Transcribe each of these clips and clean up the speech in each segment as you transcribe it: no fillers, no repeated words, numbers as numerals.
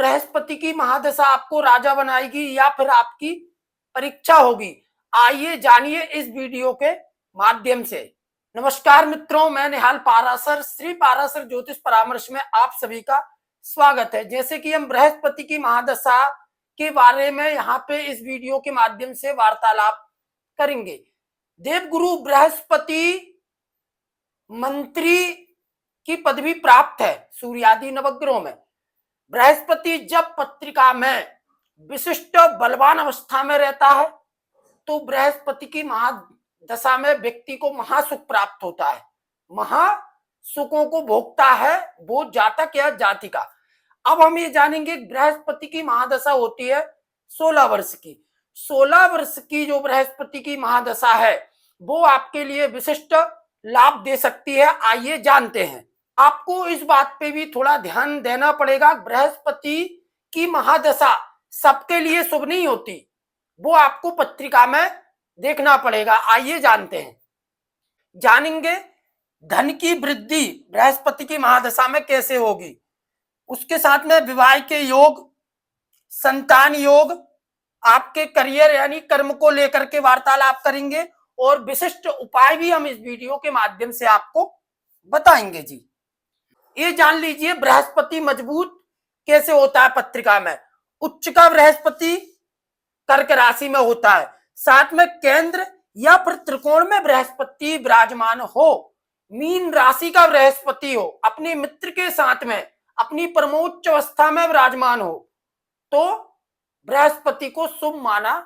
बृहस्पति की महादशा आपको राजा बनाएगी या फिर आपकी परीक्षा होगी? आइए जानिए इस वीडियो के माध्यम से। नमस्कार मित्रों, मैं निहाल पारासर, श्री पारासर ज्योतिष परामर्श में आप सभी का स्वागत है। जैसे कि हम बृहस्पति की महादशा के बारे में यहाँ पे इस वीडियो के माध्यम से वार्तालाप करेंगे। देवगुरु बृहस्पति मंत्री की पदवी प्राप्त है सूर्यादि नवग्रहों में। बृहस्पति जब पत्रिका में विशिष्ट बलवान अवस्था में रहता है तो बृहस्पति की महादशा में व्यक्ति को महासुख प्राप्त होता है, महासुखों को भोगता है वो जातक या जातिका। अब हम ये जानेंगे बृहस्पति की महादशा होती है 16 वर्ष की। 16 वर्ष की जो बृहस्पति की महादशा है वो आपके लिए विशिष्ट लाभ दे सकती है। आइए जानते हैं। आपको इस बात पे भी थोड़ा ध्यान देना पड़ेगा, बृहस्पति की महादशा सबके लिए शुभ नहीं होती, वो आपको पत्रिका में देखना पड़ेगा। आइए जानते हैं, जानेंगे धन की वृद्धि बृहस्पति की महादशा में कैसे होगी, उसके साथ में विवाह के योग, संतान योग, आपके करियर यानी कर्म को लेकर के वार्तालाप करेंगे और विशिष्ट उपाय भी हम इस वीडियो के माध्यम से आपको बताएंगे जी। ये जान लीजिए बृहस्पति मजबूत कैसे होता है पत्रिका में। उच्च का बृहस्पति कर्क राशि में होता है, साथ में केंद्र या फिर त्रिकोण में बृहस्पति विराजमान हो, मीन राशि का बृहस्पति हो, अपने मित्र के साथ में अपनी परमोच्च अवस्था में विराजमान हो तो बृहस्पति को शुभ माना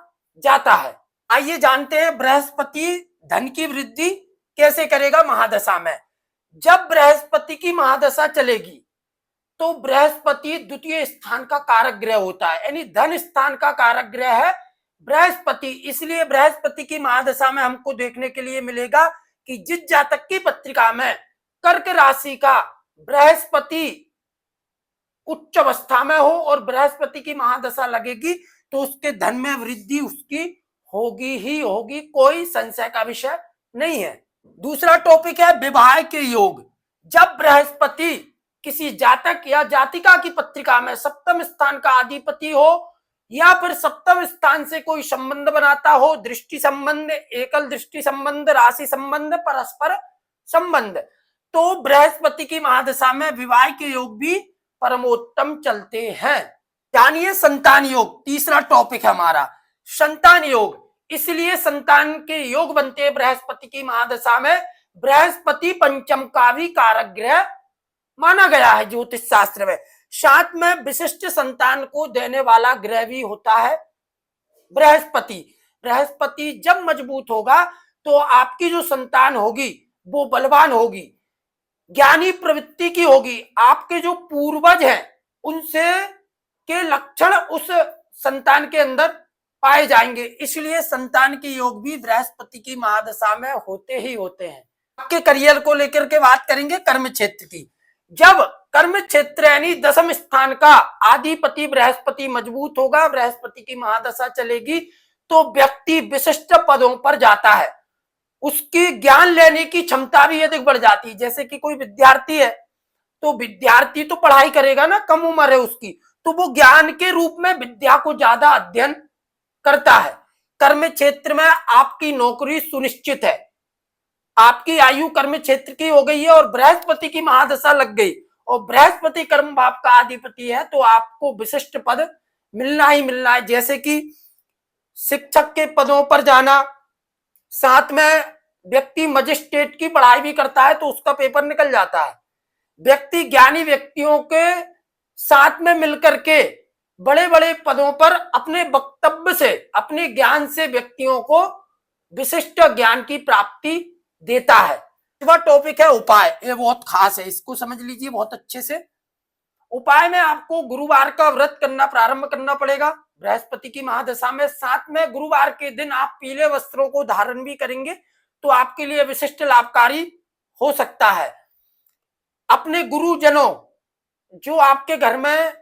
जाता है। आइए जानते हैं बृहस्पति धन की वृद्धि कैसे करेगा महादशा में। जब बृहस्पति की महादशा चलेगी तो बृहस्पति द्वितीय स्थान का कारक ग्रह होता है, यानी धन स्थान का कारक ग्रह है बृहस्पति। इसलिए बृहस्पति की महादशा में हमको देखने के लिए मिलेगा कि जिस जातक की पत्रिका में कर्क राशि का बृहस्पति उच्च अवस्था में हो और बृहस्पति की महादशा लगेगी तो उसके धन में वृद्धि उसकी होगी ही होगी, कोई संशय का विषय नहीं है। दूसरा टॉपिक है विवाह के योग। जब बृहस्पति किसी जातक या जातिका की पत्रिका में सप्तम स्थान का अधिपति हो या फिर सप्तम स्थान से कोई संबंध बनाता हो, दृष्टि संबंध, एकल दृष्टि संबंध, राशि संबंध, परस्पर संबंध, तो बृहस्पति की महादशा में विवाह के योग भी परमोत्तम चलते हैं। जानिए संतान योग, तीसरा टॉपिक है हमारा संतान योग। इसलिए संतान के योग बनते हैं बृहस्पति की महादशा में। बृहस्पति पंचम का भी कारक ग्रह माना गया है ज्योतिष शास्त्र में, साथ में विशिष्ट संतान को देने वाला ग्रह भी होता है बृहस्पति। बृहस्पति जब मजबूत होगा तो आपकी जो संतान होगी वो बलवान होगी, ज्ञानी प्रवृत्ति की होगी, आपके जो पूर्वज हैं उनसे के लक्षण उस संतान के अंदर पाए जाएंगे। इसलिए संतान के योग भी बृहस्पति की महादशा में होते ही होते हैं। आपके करियर को लेकर के बात करेंगे कर्म क्षेत्र की। जब कर्म क्षेत्र यानी दसम स्थान का अधिपति बृहस्पति मजबूत होगा, बृहस्पति की महादशा चलेगी तो व्यक्ति विशिष्ट पदों पर जाता है, उसकी ज्ञान लेने की क्षमता भी अधिक बढ़ जाती है। जैसे कि कोई विद्यार्थी है तो विद्यार्थी तो पढ़ाई करेगा ना, कम उम्र है उसकी, तो वो ज्ञान के रूप में विद्या को ज्यादा अध्ययन करता है। कर्म क्षेत्र में आपकी नौकरी सुनिश्चित है, आपकी आयु कर्म क्षेत्र की हो गई है और बृहस्पति की महादशा लग गई और बृहस्पति कर्म भाव का अधिपति है तो आपको विशिष्ट पद मिलना ही मिलना है। जैसे कि शिक्षक के पदों पर जाना, साथ में व्यक्ति मजिस्ट्रेट की पढ़ाई भी करता है तो उसका पेपर निकल जाता है। व्यक्ति ज्ञानी व्यक्तियों के साथ में मिलकर के बड़े बड़े पदों पर अपने वक्तव्य से, अपने ज्ञान से व्यक्तियों को विशिष्ट ज्ञान की प्राप्ति देता है। वह टॉपिक है उपाय, ये बहुत खास है, इसको समझ लीजिए बहुत अच्छे से। उपाय में आपको गुरुवार का व्रत करना प्रारंभ करना पड़ेगा बृहस्पति की महादशा में। साथ में गुरुवार के दिन आप पीले वस्त्रों को धारण भी करेंगे तो आपके लिए विशिष्ट लाभकारी हो सकता है। अपने गुरुजनों जो आपके घर में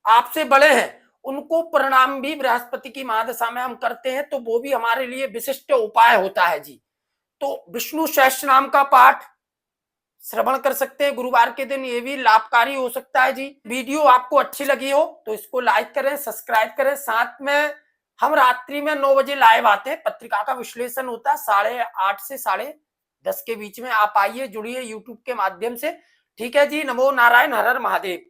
आपसे बड़े हैं उनको प्रणाम भी बृहस्पति की महादशा में हम करते हैं तो वो भी हमारे लिए विशिष्ट उपाय होता है जी। तो विष्णु सहस्त्रनाम का पाठ, श्रवण कर सकते हैं गुरुवार के दिन, ये भी लाभकारी हो सकता है जी। वीडियो आपको अच्छी लगी हो तो इसको लाइक करें, सब्सक्राइब करें। साथ में हम रात्रि में 9 बजे लाइव आते हैं, पत्रिका का विश्लेषण होता है 8:30 से 10:30 के बीच में। आप आइए, जुड़िए यूट्यूब के माध्यम से। ठीक है जी, नमो नारायण, हर हर महादेव।